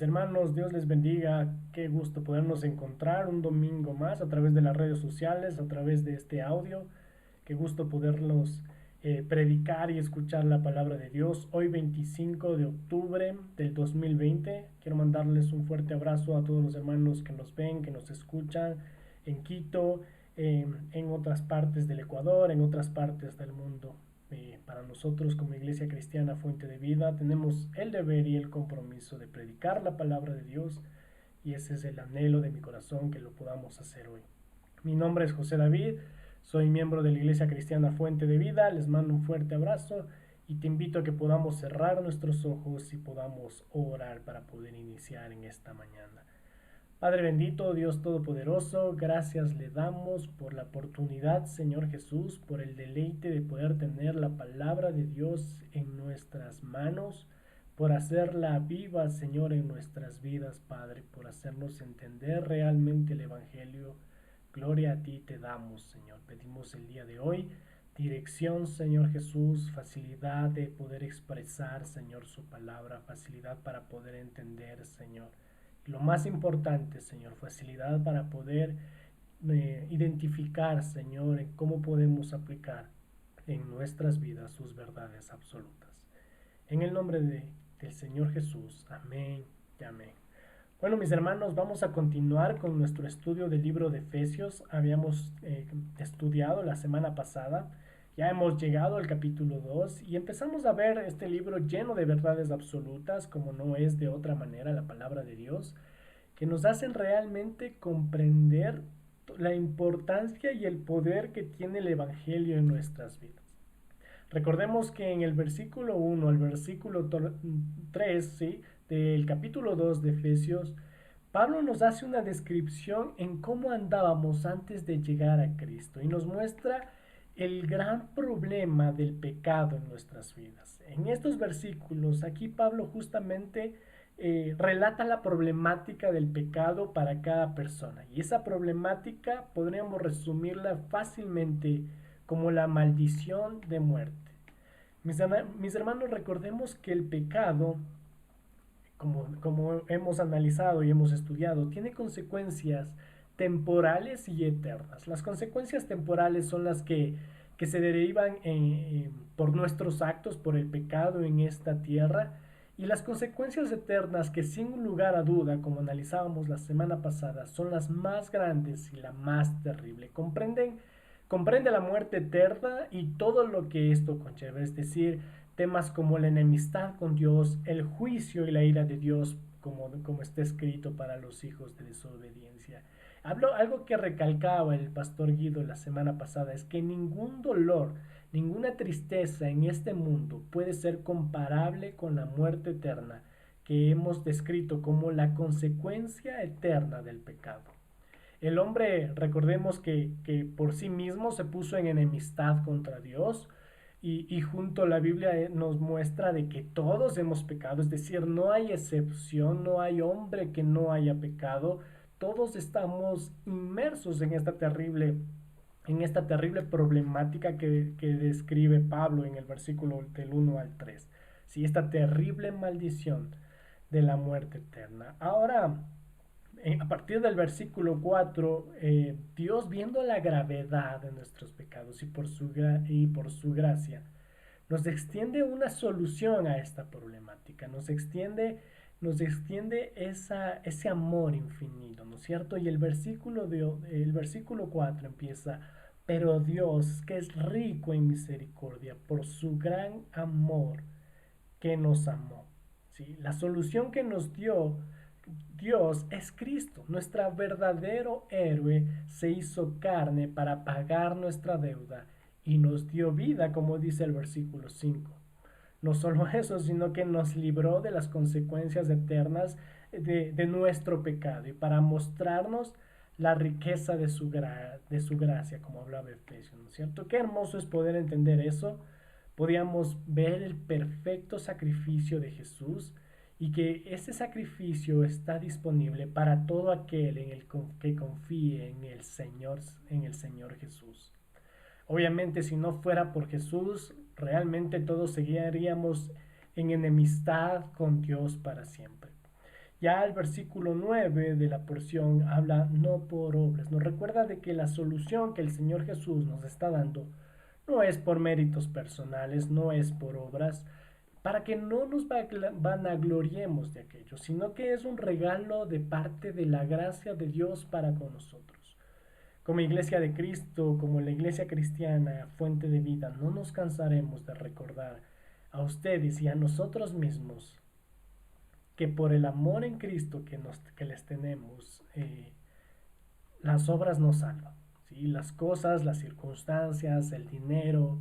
Mis hermanos, Dios les bendiga. Qué gusto podernos encontrar un domingo más a través de las redes sociales, a través de este audio. Qué gusto poderlos predicar y escuchar la palabra de Dios. Hoy 25 de octubre del 2020. Quiero mandarles un fuerte abrazo a todos los hermanos que nos ven, que nos escuchan en Quito, en otras partes del Ecuador, en otras partes del mundo. Para nosotros como Iglesia Cristiana Fuente de Vida tenemos el deber y el compromiso de predicar la palabra de Dios, y ese es el anhelo de mi corazón, que lo podamos hacer hoy. Mi nombre es José David, soy miembro de la Iglesia Cristiana Fuente de Vida. Les mando un fuerte abrazo y te invito a que podamos cerrar nuestros ojos y podamos orar para poder iniciar en esta mañana. Padre bendito, Dios todopoderoso, gracias le damos por la oportunidad, Señor Jesús, por el deleite de poder tener la palabra de Dios en nuestras manos, por hacerla viva, Señor, en nuestras vidas, Padre, por hacernos entender realmente el Evangelio. Gloria a ti te damos, Señor. Pedimos el día de hoy dirección, Señor Jesús, facilidad de poder expresar, Señor, su palabra, facilidad para poder entender, Señor. Lo más importante, Señor, facilidad para poder identificar, Señor, en cómo podemos aplicar en nuestras vidas sus verdades absolutas. En el nombre del Señor Jesús. Amén y amén. Bueno, mis hermanos, vamos a continuar con nuestro estudio del libro de Efesios. Habíamos estudiado la semana pasada. Ya hemos llegado al capítulo 2 y empezamos a ver este libro lleno de verdades absolutas, como no es de otra manera la palabra de Dios, que nos hacen realmente comprender la importancia y el poder que tiene el Evangelio en nuestras vidas. Recordemos que en el versículo 1 al versículo 3, ¿sí?, del capítulo 2 de Efesios, Pablo nos hace una descripción en cómo andábamos antes de llegar a Cristo y nos muestra el gran problema del pecado en nuestras vidas. En estos versículos, aquí Pablo justamente relata la problemática del pecado para cada persona, y esa problemática podríamos resumirla fácilmente como la maldición de muerte. Mis hermanos, recordemos que el pecado, como hemos analizado y hemos estudiado, tiene consecuencias temporales y eternas. Las consecuencias temporales son las que se derivan por nuestros actos, por el pecado en esta tierra, y las consecuencias eternas, que sin lugar a duda, como analizábamos la semana pasada, son las más grandes y la más terrible. Comprende la muerte eterna y todo lo que esto conlleva, es decir, temas como la enemistad con Dios, el juicio y la ira de Dios, como está escrito para los hijos de desobediencia. Algo que recalcaba el pastor Guido la semana pasada es que ningún dolor, ninguna tristeza en este mundo puede ser comparable con la muerte eterna, que hemos descrito como la consecuencia eterna del pecado. El hombre, recordemos que por sí mismo se puso en enemistad contra Dios, y junto a la Biblia nos muestra de que todos hemos pecado, es decir, no hay excepción, no hay hombre que no haya pecado. Todos estamos inmersos en esta terrible problemática que describe Pablo en el versículo del 1 al 3. Sí, esta terrible maldición de la muerte eterna. Ahora, a partir del versículo 4, Dios, viendo la gravedad de nuestros pecados y por su gracia, nos extiende una solución a esta problemática, nos extiende ese amor infinito, ¿no es cierto? Y el versículo 4 empieza: pero Dios, que es rico en misericordia, por su gran amor que nos amó. ¿Sí? La solución que nos dio Dios es Cristo. Nuestro verdadero héroe se hizo carne para pagar nuestra deuda y nos dio vida, como dice el versículo 5. No solo eso, sino que nos libró de las consecuencias eternas de nuestro pecado, y para mostrarnos la riqueza de su gracia, como hablaba Efesios, ¿no es cierto? Qué hermoso es poder entender eso. Podíamos ver el perfecto sacrificio de Jesús, y que ese sacrificio está disponible para todo aquel que confíe en el Señor Jesús. Obviamente, si no fuera por Jesús, realmente todos seguiríamos en enemistad con Dios para siempre. Ya el versículo 9 de la porción habla no por obras. Nos recuerda de que la solución que el Señor Jesús nos está dando no es por méritos personales, no es por obras, para que no nos vanagloriemos de aquello, sino que es un regalo de parte de la gracia de Dios para con nosotros. Como iglesia de Cristo, como la iglesia cristiana, fuente de vida, no nos cansaremos de recordar a ustedes y a nosotros mismos que por el amor en Cristo que les tenemos, las obras no salvan. ¿Sí? Las cosas, las circunstancias, el dinero,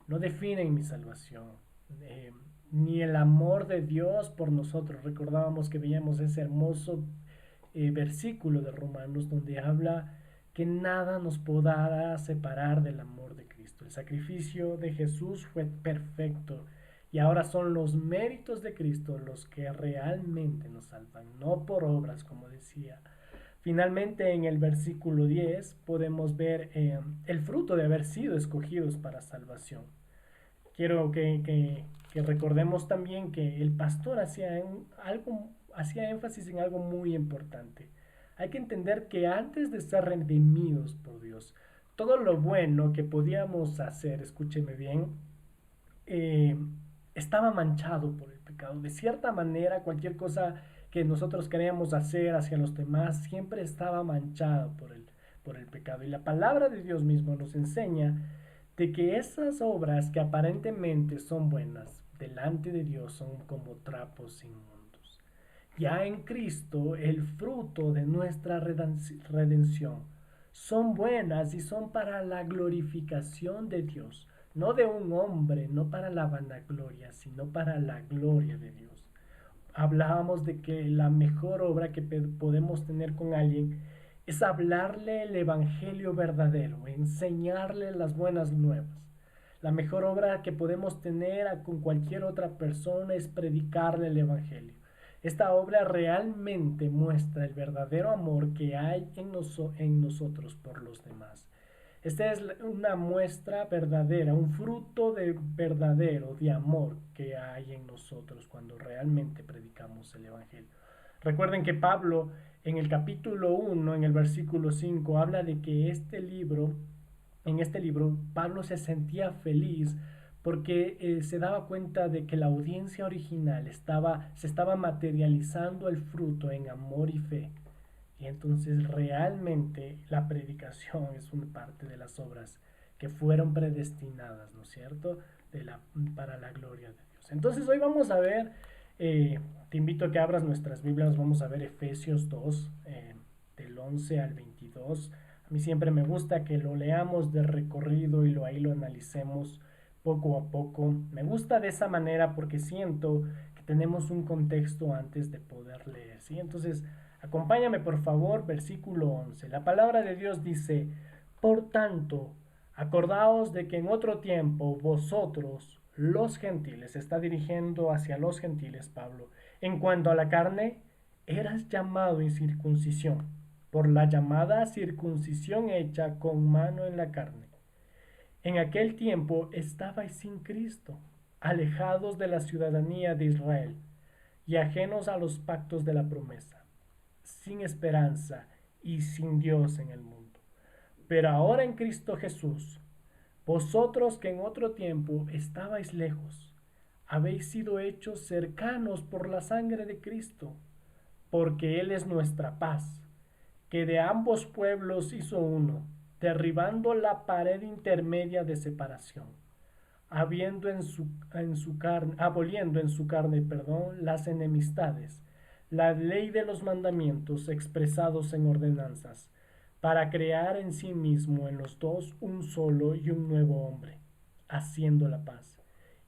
no definen mi salvación. Eh, Ni el amor de Dios por nosotros. Recordábamos que veíamos ese hermoso versículo de Romanos donde habla que nada nos podrá separar del amor de Cristo. El sacrificio de Jesús fue perfecto y ahora son los méritos de Cristo los que realmente nos salvan, no por obras, como decía. Finalmente, en el versículo 10 podemos ver el fruto de haber sido escogidos para salvación. Quiero que recordemos también que el pastor hacía énfasis en algo muy importante. Hay que entender que antes de ser redimidos por Dios, todo lo bueno que podíamos hacer, escúcheme bien, eh, estaba manchado por el pecado. De cierta manera, cualquier cosa que nosotros queríamos hacer hacia los demás siempre estaba manchado por el pecado. Y la palabra de Dios mismo nos enseña de que esas obras que aparentemente son buenas delante de Dios son como trapos inmundos. Ya en Cristo el fruto de nuestra redención son buenas y son para la glorificación de Dios, no de un hombre, no para la vanagloria, sino para la gloria de Dios. Hablábamos de que la mejor obra que podemos tener con alguien es hablarle el evangelio verdadero, enseñarle las buenas nuevas. La mejor obra que podemos tener con cualquier otra persona es predicarle el evangelio. Esta obra realmente muestra el verdadero amor que hay en nosotros por los demás. Esta es una muestra verdadera, un fruto de verdadero de amor que hay en nosotros cuando realmente predicamos el Evangelio. Recuerden que Pablo en el capítulo 1, en el versículo 5, habla de que en este libro, Pablo se sentía feliz porque se daba cuenta de que la audiencia original se estaba materializando el fruto en amor y fe. Y entonces realmente la predicación es una parte de las obras que fueron predestinadas, ¿no es cierto? Para la gloria de Dios. Entonces hoy vamos a ver, te invito a que abras nuestras Biblias, vamos a ver Efesios 2, del 11 al 22. A mí siempre me gusta que lo leamos de recorrido y ahí lo analicemos poco a poco. Me gusta de esa manera porque siento que tenemos un contexto antes de poder leer, ¿sí? Entonces, acompáñame por favor, versículo 11. La palabra de Dios dice, por tanto, acordaos de que en otro tiempo vosotros, los gentiles, se está dirigiendo hacia los gentiles Pablo, en cuanto a la carne, eras llamado incircuncisión, por la llamada circuncisión hecha con mano en la carne. En aquel tiempo estabais sin Cristo, alejados de la ciudadanía de Israel y ajenos a los pactos de la promesa, sin esperanza y sin Dios en el mundo. Pero ahora en Cristo Jesús, vosotros que en otro tiempo estabais lejos, habéis sido hechos cercanos por la sangre de Cristo, porque Él es nuestra paz, que de ambos pueblos hizo uno, derribando la pared intermedia de separación, aboliendo en su carne, las enemistades, la ley de los mandamientos expresados en ordenanzas, para crear en sí mismo en los dos un solo y un nuevo hombre, haciendo la paz,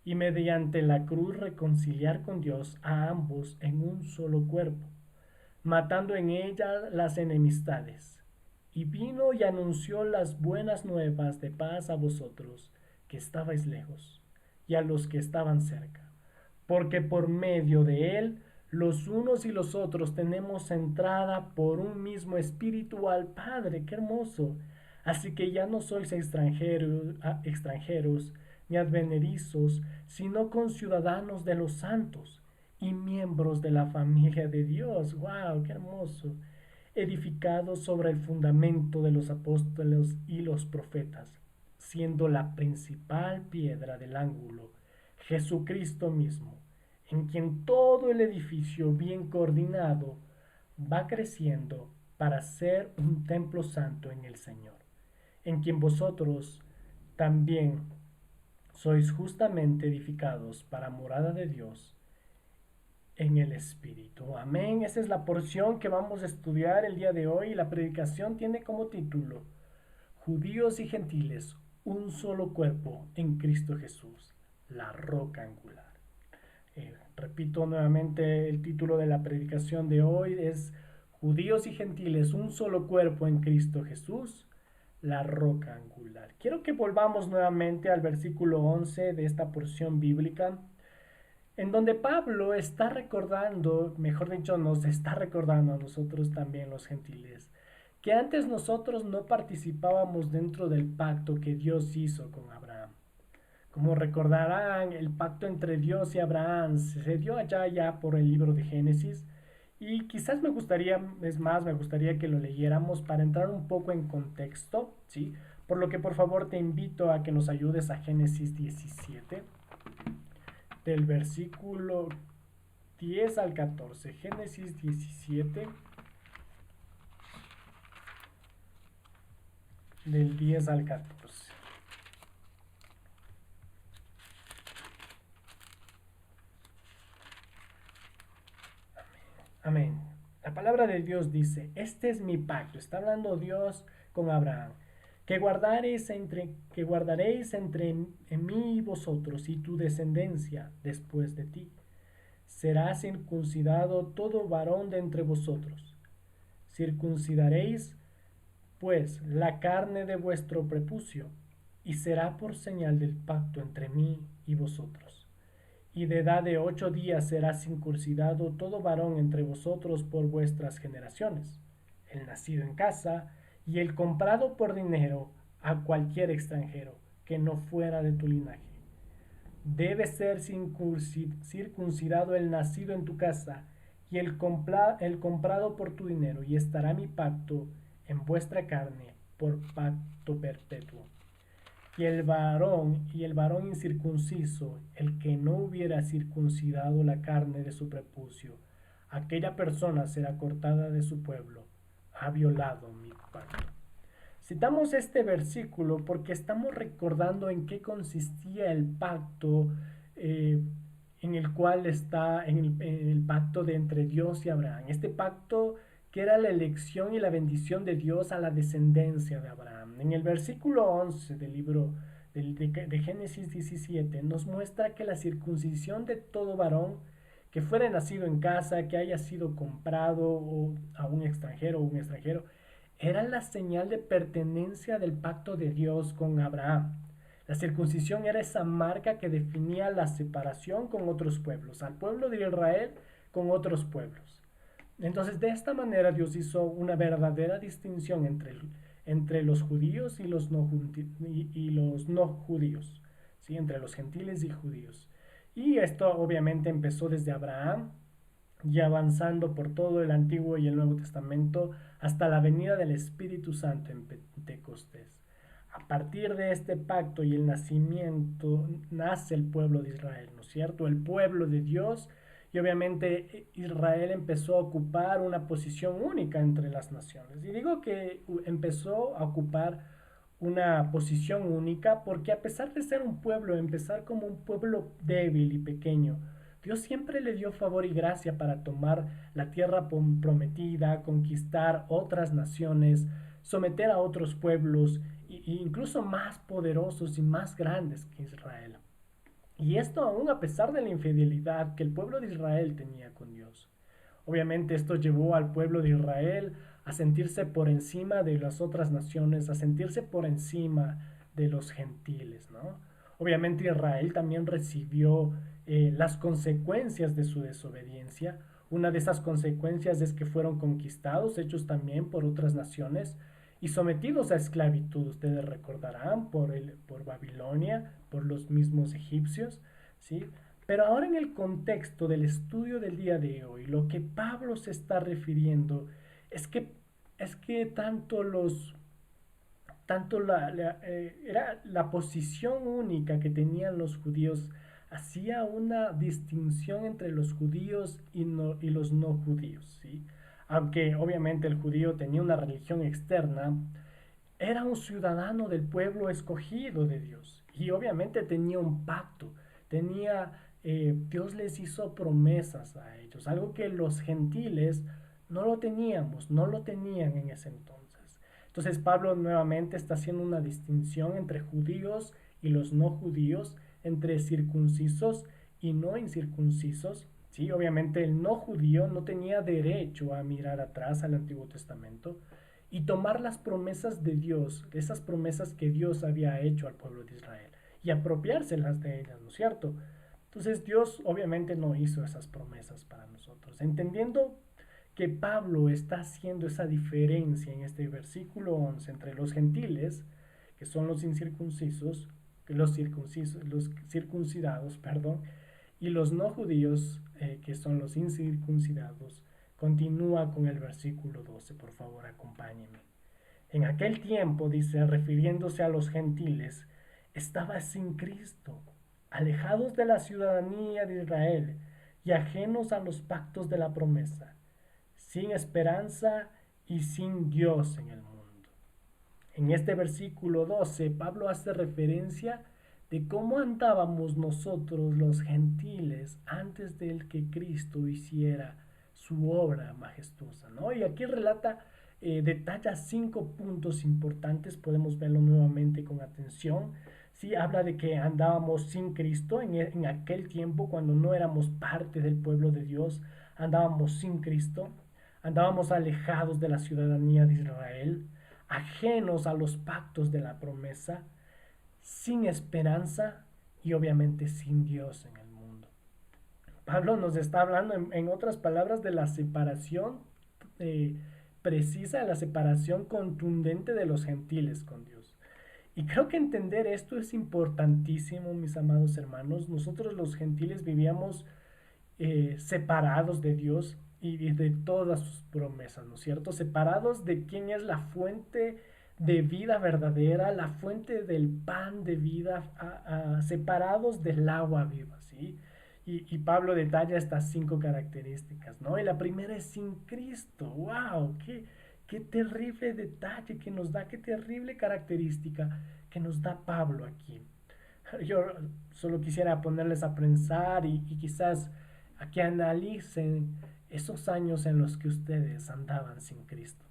y mediante la cruz reconciliar con Dios a ambos en un solo cuerpo, matando en ella las enemistades. Y vino y anunció las buenas nuevas de paz a vosotros, que estabais lejos, y a los que estaban cerca, porque por medio de él los unos y los otros tenemos entrada por un mismo espíritu al Padre. ¡Qué hermoso! Así que ya no sois extranjeros ni advenedizos, sino conciudadanos de los santos, y miembros de la familia de Dios. ¡Wow! ¡Qué hermoso! Edificados sobre el fundamento de los apóstoles y los profetas, siendo la principal piedra del ángulo Jesucristo mismo, en quien todo el edificio bien coordinado va creciendo para ser un templo santo en el Señor, en quien vosotros también sois justamente edificados para morada de Dios en el Espíritu. Amén. Esa es la porción que vamos a estudiar el día de hoy. La predicación tiene como título: Judíos y gentiles, un solo cuerpo en Cristo Jesús, la roca angular. Repito nuevamente, el título de la predicación de hoy es Judíos y gentiles, un solo cuerpo en Cristo Jesús, la roca angular. Quiero que volvamos nuevamente al versículo 11 de esta porción bíblica, en donde Pablo está recordando, mejor dicho, nos está recordando a nosotros también los gentiles, que antes nosotros no participábamos dentro del pacto que Dios hizo con Abraham. Como recordarán, el pacto entre Dios y Abraham se dio allá ya por el libro de Génesis, y quizás me gustaría, es más, me gustaría que lo leyéramos para entrar un poco en contexto, ¿sí? Por lo que por favor te invito a que nos ayudes a Génesis 17, del versículo 10 al 14. Génesis 17, del 10 al 14. Amén. La palabra de Dios dice: este es mi pacto. Está hablando Dios con Abraham. Que guardaréis entre en mí y vosotros y tu descendencia después de ti. Será circuncidado todo varón de entre vosotros. Circuncidaréis, pues, la carne de vuestro prepucio, y será por señal del pacto entre mí y vosotros. Y de edad de 8 días será circuncidado todo varón entre vosotros por vuestras generaciones, el nacido en casa y el comprado por dinero a cualquier extranjero que no fuera de tu linaje. Debe ser circuncidado el nacido en tu casa y el comprado por tu dinero, y estará mi pacto en vuestra carne por pacto perpetuo. Y el varón incircunciso, el que no hubiera circuncidado la carne de su prepucio, aquella persona será cortada de su pueblo, ha violado mi pacto. Citamos este versículo porque estamos recordando en qué consistía el pacto, en el cual está en el pacto de entre Dios y Abraham. Este pacto que era la elección y la bendición de Dios a la descendencia de Abraham. En el versículo 11 del libro de Génesis 17 nos muestra que la circuncisión de todo varón que fuera nacido en casa, que haya sido comprado o a un extranjero o un extranjero, era la señal de pertenencia del pacto de Dios con Abraham. La circuncisión era esa marca que definía la separación con otros pueblos, al pueblo de Israel con otros pueblos. Entonces, de esta manera Dios hizo una verdadera distinción entre los judíos y los no judíos, ¿sí? Entre los gentiles y judíos. Y esto obviamente empezó desde Abraham y avanzando por todo el Antiguo y el Nuevo Testamento hasta la venida del Espíritu Santo en Pentecostés. A partir de este pacto y el nacimiento nace el pueblo de Israel, ¿no es cierto? El pueblo de Dios, y obviamente Israel empezó a ocupar una posición única entre las naciones. Y digo que empezó a ocupar una posición única porque, a pesar de ser un pueblo, empezar como un pueblo débil y pequeño, Dios siempre le dio favor y gracia para tomar la tierra prometida, conquistar otras naciones, someter a otros pueblos, incluso más poderosos y más grandes que Israel. Y esto aún a pesar de la infidelidad que el pueblo de Israel tenía con Dios. Obviamente esto llevó al pueblo de Israel a sentirse por encima de las otras naciones, a sentirse por encima de los gentiles, ¿no? Obviamente Israel también recibió las consecuencias de su desobediencia. Una de esas consecuencias es que fueron conquistados, hechos también por otras naciones y sometidos a esclavitud. Ustedes recordarán por Babilonia, por los mismos egipcios, ¿sí? Pero ahora en el contexto del estudio del día de hoy, lo que Pablo se está refiriendo es que, es que era la posición única que tenían los judíos, hacía una distinción entre los judíos y los no judíos, ¿sí? Aunque obviamente el judío tenía una religión externa, era un ciudadano del pueblo escogido de Dios y obviamente tenía un pacto, Dios les hizo promesas a ellos, algo que los gentiles no lo tenían en ese entonces. Entonces Pablo nuevamente está haciendo una distinción entre judíos y los no judíos, entre circuncisos y no incircuncisos. Sí, obviamente el no judío no tenía derecho a mirar atrás al Antiguo Testamento y tomar las promesas de Dios, esas promesas que Dios había hecho al pueblo de Israel, y apropiárselas de ellas, ¿no es cierto? Entonces Dios obviamente no hizo esas promesas para nosotros. Entendiendo que Pablo está haciendo esa diferencia en este versículo 11 entre los gentiles, que son los incircuncisos, los circuncidados, perdón, y los no judíos, que son los incircuncidados. Continúa con el versículo 12, por favor, acompáñenme. En aquel tiempo, dice, refiriéndose a los gentiles, estaba sin Cristo, alejados de la ciudadanía de Israel y ajenos a los pactos de la promesa, sin esperanza y sin Dios en el mundo. En este versículo 12, Pablo hace referencia de cómo andábamos nosotros los gentiles antes de que Cristo hiciera su obra majestuosa, ¿no? Y aquí relata, detalla 5 puntos importantes, podemos verlo nuevamente con atención. Sí, habla de que andábamos sin Cristo en aquel tiempo cuando no éramos parte del pueblo de Dios, andábamos sin Cristo, andábamos alejados de la ciudadanía de Israel, ajenos a los pactos de la promesa, sin esperanza y obviamente sin Dios en el mundo. Pablo nos está hablando, en otras palabras, de la separación eh, precisa, de la separación contundente de los gentiles con Dios. Y creo que entender esto es importantísimo, mis amados hermanos. Nosotros los gentiles vivíamos separados de Dios y de todas sus promesas, ¿no es cierto? Separados de quién es la fuente de vida verdadera, la fuente del pan de vida, separados del agua viva, ¿sí? Y Pablo detalla estas 5 características, ¿no? Y la primera es sin Cristo. ¡Wow! ¡Qué terrible detalle que nos da, qué terrible característica que nos da Pablo aquí! Yo solo quisiera ponerles a pensar y quizás a que analicen esos años en los que ustedes andaban sin Cristo.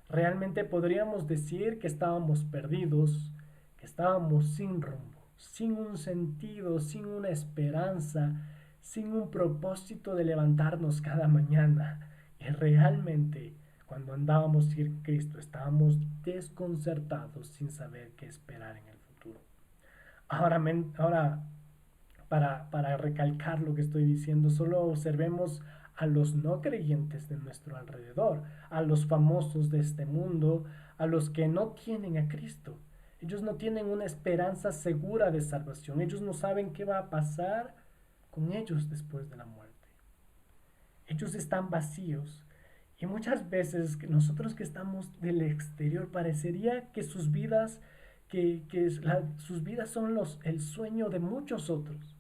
Realmente podríamos decir que estábamos perdidos, que estábamos sin rumbo, sin un sentido, sin una esperanza, sin un propósito de levantarnos cada mañana. Y realmente cuando andábamos sin Cristo estábamos desconcertados sin saber qué esperar en el futuro. Ahora para recalcar lo que estoy diciendo, solo observemos a los no creyentes de nuestro alrededor, a los famosos de este mundo, a los que no tienen a Cristo. Ellos no tienen una esperanza segura de salvación. Ellos no saben qué va a pasar con ellos después de la muerte. Ellos están vacíos. Y muchas veces nosotros que estamos del exterior parecería que sus vidas son el sueño de muchos otros.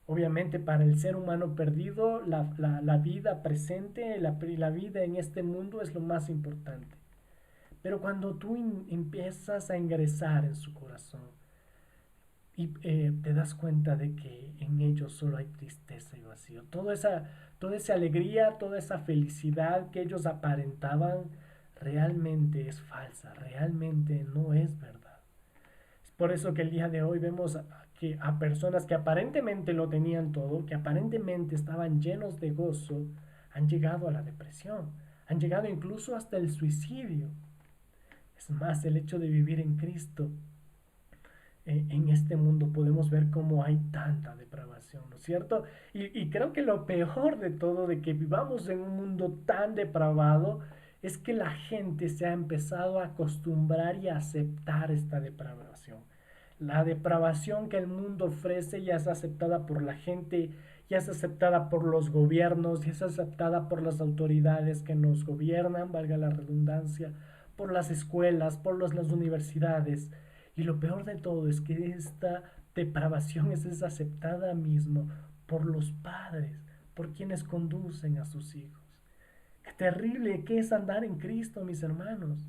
Obviamente para el ser humano perdido, la vida presente, la vida en este mundo es lo más importante. Pero cuando tú empiezas a ingresar en su corazón y te das cuenta de que en ellos solo hay tristeza y vacío, toda esa alegría, toda esa felicidad que ellos aparentaban, realmente es falsa, realmente no es verdad. Es por eso que el día de hoy vemos que a personas que aparentemente lo tenían todo, que aparentemente estaban llenos de gozo, han llegado a la depresión, han llegado incluso hasta el suicidio. Es más, el hecho de vivir en Cristo, en este mundo podemos ver cómo hay tanta depravación, ¿no es cierto? Y creo que lo peor de todo, de que vivamos en un mundo tan depravado, es que la gente se ha empezado a acostumbrar y a aceptar esta depravación. la depravación que el mundo ofrece ya es aceptada por la gente, ya es aceptada por los gobiernos, ya es aceptada por las autoridades que nos gobiernan, valga la redundancia, por las escuelas, por las universidades. Y lo peor de todo es que esta depravación es aceptada mismo por los padres, por quienes conducen a sus hijos. Qué terrible que es andar en Cristo, mis hermanos.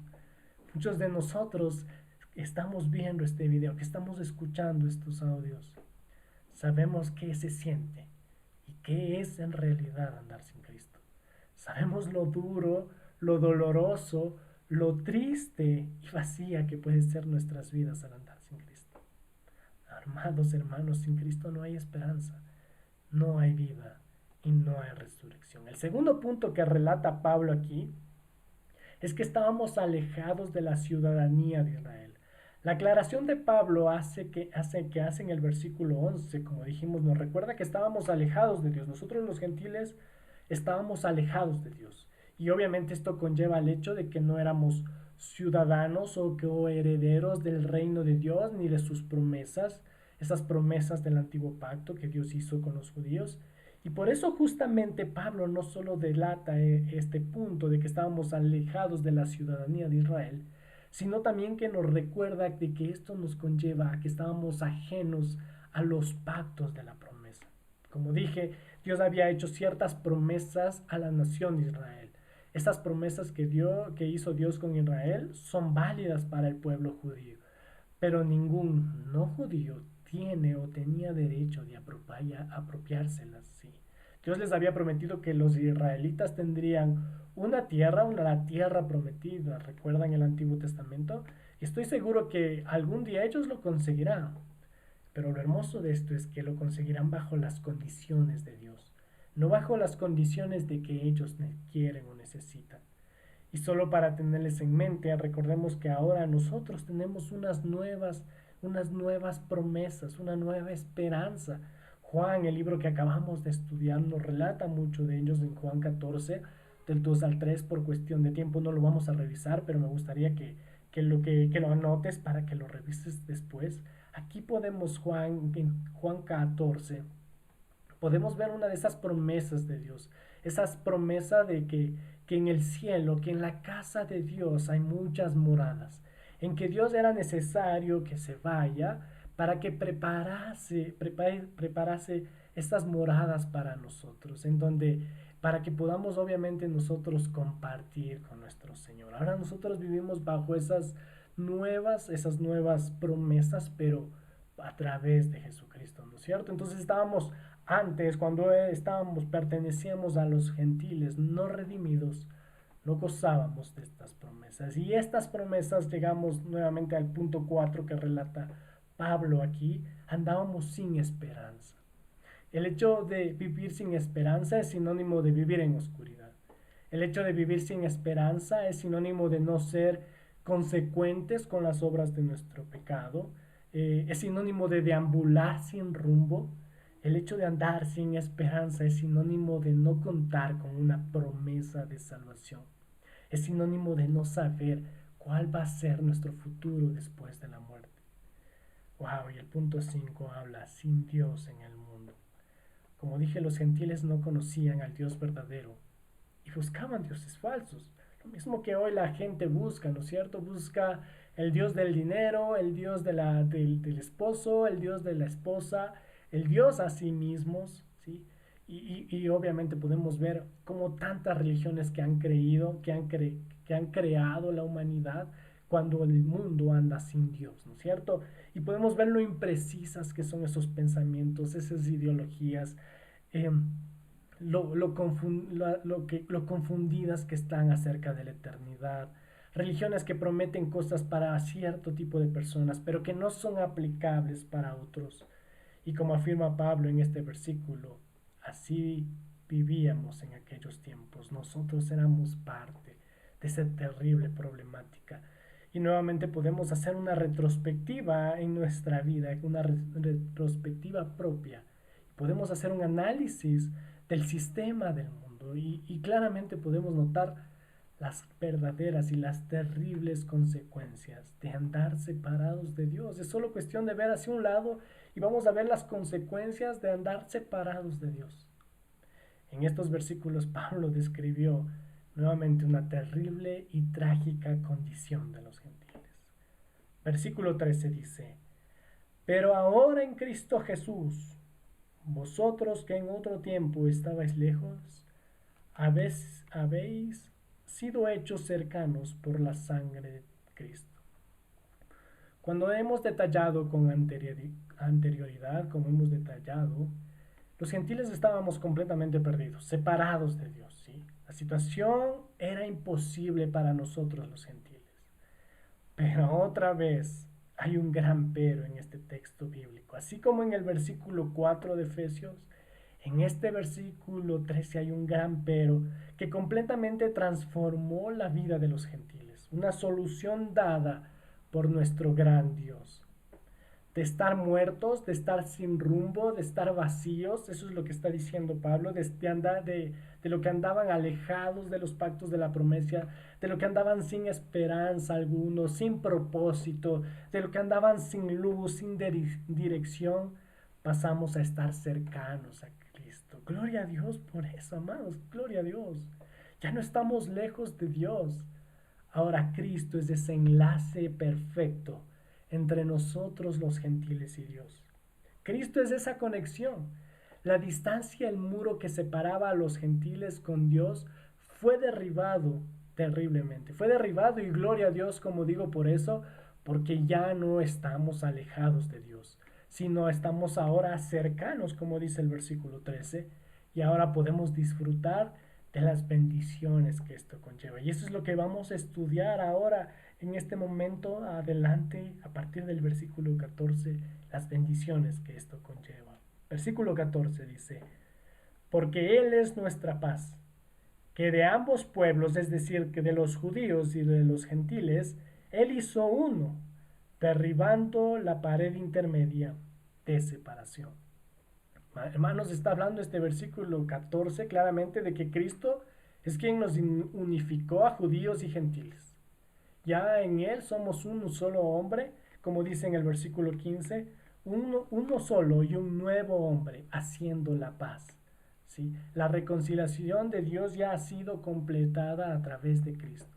Muchos de nosotros que estamos viendo este video, que estamos escuchando estos audios, sabemos qué se siente y qué es en realidad andar sin Cristo. Sabemos lo duro, lo doloroso, lo triste y vacía que pueden ser nuestras vidas al andar sin Cristo. Amados hermanos, sin Cristo no hay esperanza, no hay vida y no hay resurrección. El segundo punto que relata Pablo aquí es que estábamos alejados de la ciudadanía de Israel. La aclaración de Pablo hace que en el versículo 11, como dijimos, nos recuerda que estábamos alejados de Dios. Nosotros los gentiles estábamos alejados de Dios. Y obviamente esto conlleva el hecho de que no éramos ciudadanos o herederos del reino de Dios ni de sus promesas, esas promesas del antiguo pacto que Dios hizo con los judíos. Y por eso justamente Pablo no solo delata este punto de que estábamos alejados de la ciudadanía de Israel, sino también que nos recuerda de que esto nos conlleva a que estábamos ajenos a los pactos de la promesa. Como dije, Dios había hecho ciertas promesas a la nación de Israel. Estas promesas que hizo Dios con Israel son válidas para el pueblo judío, pero ningún no judío tiene o tenía derecho de apropiárselas. Sí. Dios les había prometido que los israelitas tendrían la tierra prometida, recuerdan el Antiguo Testamento, y estoy seguro que algún día ellos lo conseguirán. Pero lo hermoso de esto es que lo conseguirán bajo las condiciones de Dios, no bajo las condiciones de que ellos quieren o necesitan. Y solo para tenerles en mente, recordemos que ahora nosotros tenemos unas nuevas promesas, una nueva esperanza. Juan, el libro que acabamos de estudiar, nos relata mucho de ellos en Juan 14, del 2 al 3. Por cuestión de tiempo no lo vamos a revisar, pero me gustaría que lo anotes para que lo revises después. Aquí podemos, en Juan 14, podemos ver una de esas promesas de Dios, esas promesas de que en el cielo, que en la casa de Dios hay muchas moradas, en que Dios era necesario que se vaya para que preparase estas moradas para nosotros, en donde para que podamos obviamente nosotros compartir con nuestro Señor. Ahora nosotros vivimos bajo esas nuevas promesas, pero a través de Jesucristo, ¿no es cierto? Entonces antes, cuando pertenecíamos a los gentiles no redimidos, no gozábamos de estas promesas. Y estas promesas, llegamos nuevamente al punto 4 que relata Pablo aquí, andábamos sin esperanza. El hecho de vivir sin esperanza es sinónimo de vivir en oscuridad. El hecho de vivir sin esperanza es sinónimo de no ser consecuentes con las obras de nuestro pecado. Es sinónimo de deambular sin rumbo. El hecho de andar sin esperanza es sinónimo de no contar con una promesa de salvación. Es sinónimo de no saber cuál va a ser nuestro futuro después de la muerte. Wow, y el punto 5 habla sin Dios en el mundo. Como dije, los gentiles no conocían al Dios verdadero y buscaban dioses falsos. Lo mismo que hoy la gente busca, ¿no es cierto? Busca el Dios del dinero, el Dios del esposo, el Dios de la esposa, el Dios a sí mismos, ¿sí? Y obviamente podemos ver cómo tantas religiones que han creído, que han creado la humanidad cuando el mundo anda sin Dios, ¿no es cierto? Y podemos ver lo imprecisas que son esos pensamientos, esas ideologías, eh, lo confundidas que están acerca de la eternidad. Religiones que prometen cosas para cierto tipo de personas, pero que no son aplicables para otros. Y como afirma Pablo en este versículo, así vivíamos en aquellos tiempos. Nosotros éramos parte de esa terrible problemática. Y nuevamente podemos hacer una retrospectiva en nuestra vida, una retrospectiva propia. Podemos hacer un análisis del sistema del mundo y claramente podemos notar las verdaderas y las terribles consecuencias de andar separados de Dios. Es solo cuestión de ver hacia un lado y vamos a ver las consecuencias de andar separados de Dios. En estos versículos Pablo describió nuevamente una terrible y trágica condición de los gentiles. Versículo 13 dice: pero ahora en Cristo Jesús, vosotros que en otro tiempo estabais lejos, habéis sido hechos cercanos por la sangre de Cristo. Cuando hemos detallado con anterioridad, como hemos detallado, los gentiles estábamos completamente perdidos, separados de Dios, ¿sí? La situación era imposible para nosotros los gentiles. Pero otra vez hay un gran pero en este texto bíblico. Así como en el versículo 4 de Efesios, en este versículo 13 hay un gran pero que completamente transformó la vida de los gentiles. Una solución dada por nuestro gran Dios. De estar muertos, de estar sin rumbo, de estar vacíos, eso es lo que está diciendo Pablo, de lo que andaban alejados de los pactos de la promesa, de lo que andaban sin esperanza alguno, sin propósito, de lo que andaban sin luz, sin dirección, pasamos a estar cercanos a Cristo. Gloria a Dios por eso, amados, gloria a Dios. Ya no estamos lejos de Dios. Ahora Cristo es ese enlace perfecto entre nosotros los gentiles y Dios. Cristo es esa conexión. La distancia, el muro que separaba a los gentiles con Dios fue derribado terriblemente. Fue derribado y gloria a Dios, como digo por eso, porque ya no estamos alejados de Dios, sino estamos ahora cercanos, como dice el versículo 13, y ahora podemos disfrutar de las bendiciones que esto conlleva. Y eso es lo que vamos a estudiar ahora en este momento adelante, a partir del versículo 14, las bendiciones que esto conlleva. Versículo 14 dice: porque Él es nuestra paz, que de ambos pueblos, es decir, que de los judíos y de los gentiles, Él hizo uno, derribando la pared intermedia de separación. Hermanos, está hablando este versículo 14 claramente de que Cristo es quien nos unificó a judíos y gentiles. Ya en Él somos un solo hombre, como dice en el versículo 15, uno solo y un nuevo hombre haciendo la paz. ¿Sí? La reconciliación de Dios ya ha sido completada a través de Cristo.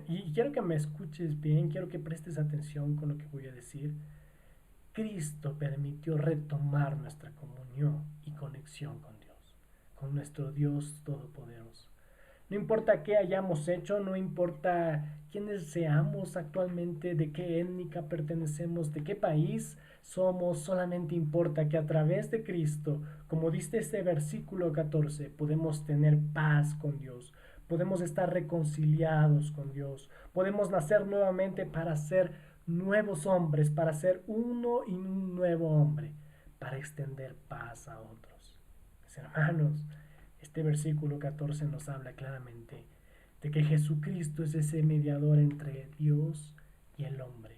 Y quiero que me escuches bien, quiero que prestes atención con lo que voy a decir. Cristo permitió retomar nuestra comunión y conexión con Dios, con nuestro Dios Todopoderoso. No importa qué hayamos hecho, no importa quiénes seamos actualmente, de qué étnica pertenecemos, de qué país somos, solamente importa que a través de Cristo, como dice este versículo 14, podemos tener paz con Dios, podemos estar reconciliados con Dios, podemos nacer nuevamente para ser nuevos hombres, para ser uno y un nuevo hombre, para extender paz a otros. Mis hermanos, este versículo 14 nos habla claramente de que Jesucristo es ese mediador entre Dios y el hombre.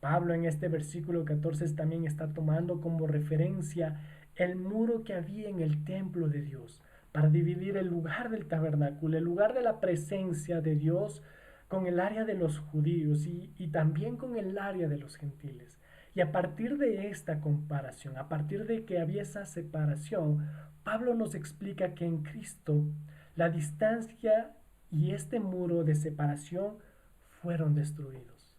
Pablo en este versículo 14 también está tomando como referencia el muro que había en el templo de Dios para dividir el lugar del tabernáculo, el lugar de la presencia de Dios con el área de los judíos y también con el área de los gentiles. Y a partir de esta comparación, a partir de que había esa separación, Pablo nos explica que en Cristo la distancia y este muro de separación fueron destruidos.